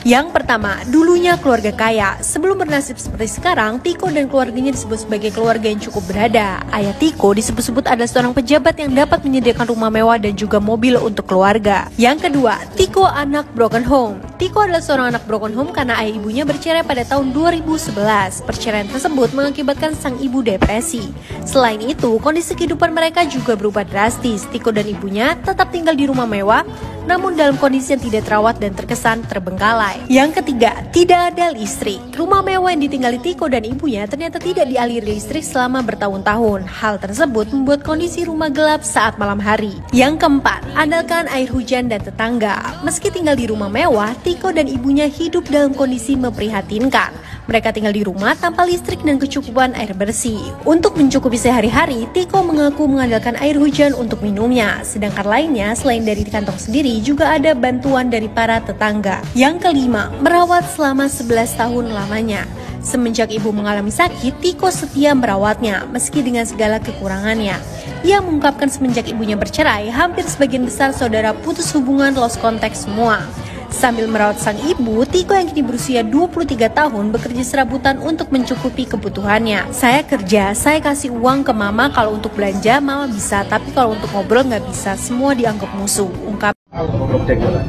Yang pertama, dulunya keluarga kaya. Sebelum bernasib seperti sekarang, Tiko dan keluarganya disebut sebagai keluarga yang cukup berada. Ayah Tiko disebut-sebut adalah seorang pejabat yang dapat menyediakan rumah mewah dan juga mobil untuk keluarga. Yang kedua, Tiko anak broken home. Tiko adalah seorang anak broken home karena ayah ibunya bercerai pada tahun 2011. Perceraian tersebut mengakibatkan sang ibu depresi. Selain itu, kondisi kehidupan mereka juga berubah drastis. Tiko dan ibunya tetap tinggal di rumah mewah, namun dalam kondisi yang tidak terawat dan terkesan terbengkalai. Yang ketiga, tidak ada listrik. Rumah mewah yang ditinggali Tiko dan ibunya ternyata tidak dialiri listrik selama bertahun-tahun. Hal tersebut membuat kondisi rumah gelap saat malam hari. Yang keempat, andalkan air hujan dan tetangga. Meski tinggal di rumah mewah, Tiko dan ibunya hidup dalam kondisi memprihatinkan. Mereka tinggal di rumah tanpa listrik dan kecukupan air bersih. Untuk mencukupi sehari-hari, Tiko mengaku mengandalkan air hujan untuk minumnya. Sedangkan lainnya, selain dari kantong sendiri, juga ada bantuan dari para tetangga. Yang kelima, merawat selama 11 tahun lamanya. Semenjak ibu mengalami sakit, Tiko setia merawatnya, meski dengan segala kekurangannya. Ia mengungkapkan semenjak ibunya bercerai, hampir sebagian besar saudara putus hubungan, lost contact semua. Sambil merawat sang ibu, Tiko yang kini berusia 23 tahun bekerja serabutan untuk mencukupi kebutuhannya. Saya kerja, saya kasih uang ke mama, kalau untuk belanja mama bisa, tapi kalau untuk ngobrol nggak bisa, semua dianggap musuh, ungkap. Gue cek jalan,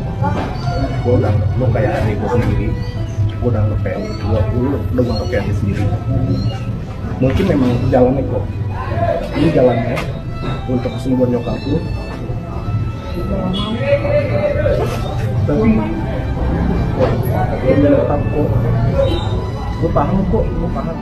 gue udah lu kayak adik gue sendiri, gue udah kayak lu udah kayak adik sendiri. Mungkin memang jalannya kok, ini jalannya untuk kesembuhan nyokap lu. Tapi gue tetap kok, gue paham kok, gue paham.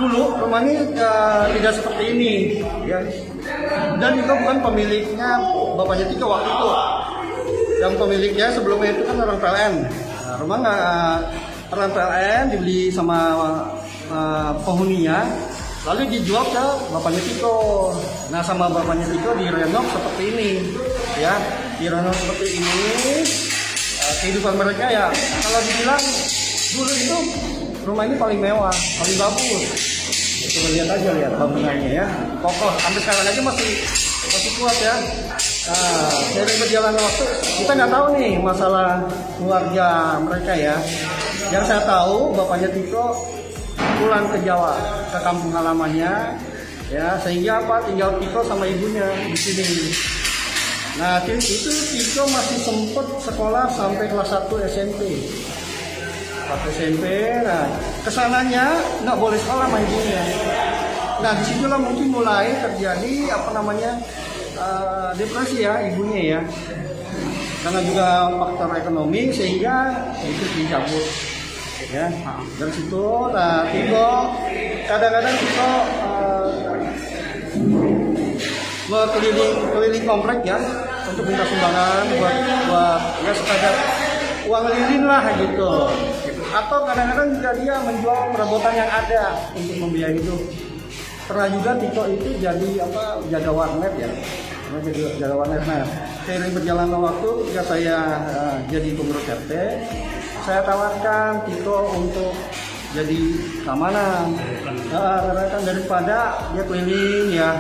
Dulu rumah ini tidak seperti ini, ya. Dan itu bukan pemiliknya bapaknya Tiko waktu itu. Yang pemiliknya sebelumnya itu kan orang PLN. Nah, rumah orang PLN dibeli sama penghuninya, lalu dijual ke bapaknya Tiko. Nah, sama bapaknya Tiko direnov seperti ini, ya, direnov seperti ini. Kehidupan mereka ya, kalau dibilang dulu itu rumah ini paling mewah, paling bagus. Coba lihat aja, lihat bangunannya ya, kokoh. Sampai sekarang aja masih kuat ya. Nah, dari berjalan waktu kita nggak tahu nih masalah keluarga mereka ya. Yang saya tahu bapaknya Tiko pulang ke Jawa, ke kampung halamannya, ya, sehingga apa, tinggal Tiko sama ibunya di sini. Nah, itu Tiko masih sempat sekolah sampai kelas 1 SMP. Nah, kesananya nggak boleh sekolah sama ibunya. Nah, disitulah mungkin mulai terjadi depresi ya ibunya ya, karena juga faktor ekonomi sehingga itu dicabut ya. Dari situ, nah Tiko kadang-kadang Tiko keliling komplek ya untuk minta sumbangan buat ya sekadar uang lilin lah gitu. Atau kadang-kadang juga dia menjual perabotan yang ada untuk membiayai hidup. Pernah juga Tiko itu jadi jaga warnet ya, jaga warnet. Nah, seiring berjalannya waktu ketika saya jadi pengurus RT, saya tawarkan Tiko untuk jadi keamanan, kan daripada dia keliling ya,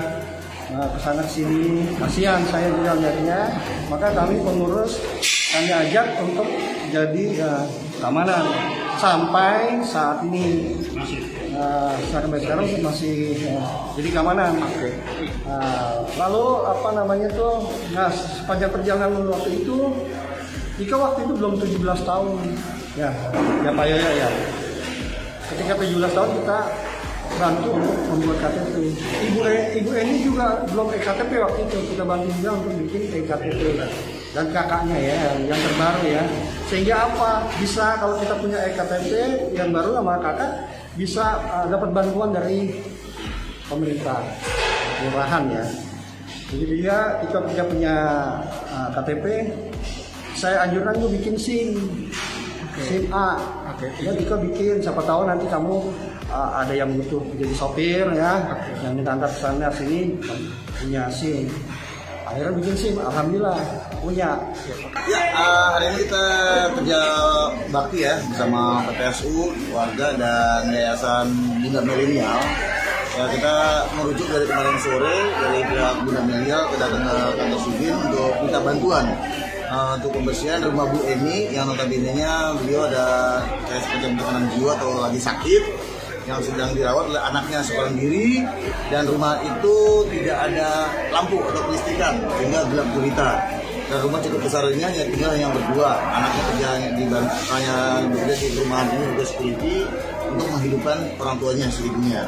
kesana sini, kasihan saya juga lihatnya. Maka kami pengurus kami ajak untuk jadi keamanan sampai saat ini. Sampai sekarang masih jadi keamanan. Lalu apa namanya tuh? Nah, sepanjang perjalanan waktu itu, Tiko waktu itu belum 17 tahun. Ya Pak Yoyo ya. Ketika 17 tahun kita bantu untuk membuat KTP. Ibu Eni juga belum EKTP waktu itu, kita bantu juga untuk bikin EKTP. Dan kakaknya ya, yang terbaru ya. Sehingga apa? Bisa kalau kita punya EKTP yang baru sama kakak, bisa dapat bantuan dari pemerintah, kelurahan ya. Jadi kita punya KTP, saya anjurkan juga bikin SIM. SIM A, ya Tiko bikin, siapa tahu nanti kamu ada yang butuh jadi sopir ya, yang minta antar kesana sini punya SIM. Akhirnya bikin SIM, alhamdulillah punya. Ya, hari ini kita kerja bakti ya bersama PPSU, warga dan Yayasan Bunda Milenial. Ya, kita merujuk dari kemarin sore dari pihak Bunda Milenial kita datang ke kantor Sudin untuk minta bantuan untuk pembersihan rumah Bu Eni yang notabene-nya beliau ada kayak semacam tekanan jiwa atau lagi sakit yang sedang dirawat oleh anaknya seorang diri, dan rumah itu tidak ada lampu atau kelistrikan sehingga gelap gulita. Dan rumah cukup besar ini hanya tinggal yang berdua, anaknya kerja di rumah ini juga security untuk menghidupkan orang tuanya seibunya.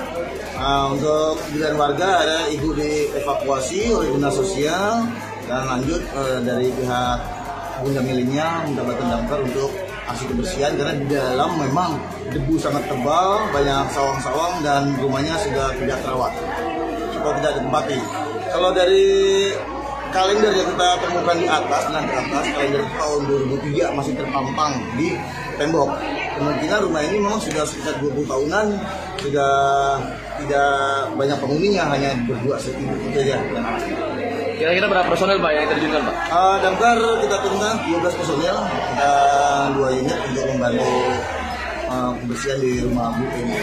Untuk 9 warga ada ibu dievakuasi oleh dinas sosial, dan lanjut dari pihak Bunda Milenial mendapatkan damkar untuk aksi kebersihan karena di dalam memang debu sangat tebal, banyak sawang-sawang dan rumahnya sudah tidak terawat atau tidak ditempati. Kalau dari kalender yang kita temukan di atas, kalender tahun 2003 masih terpampang di tembok. Kemungkinan rumah ini memang sudah sekitar 20 tahunan, sudah tidak banyak penghuninya, hanya berdua itu saja. Kira-kira berapa personel Pak yang terjunkan Pak? Damkar kita turunkan 12 personel, kita 2 unit untuk membantu kebersihan di rumah Bu ini.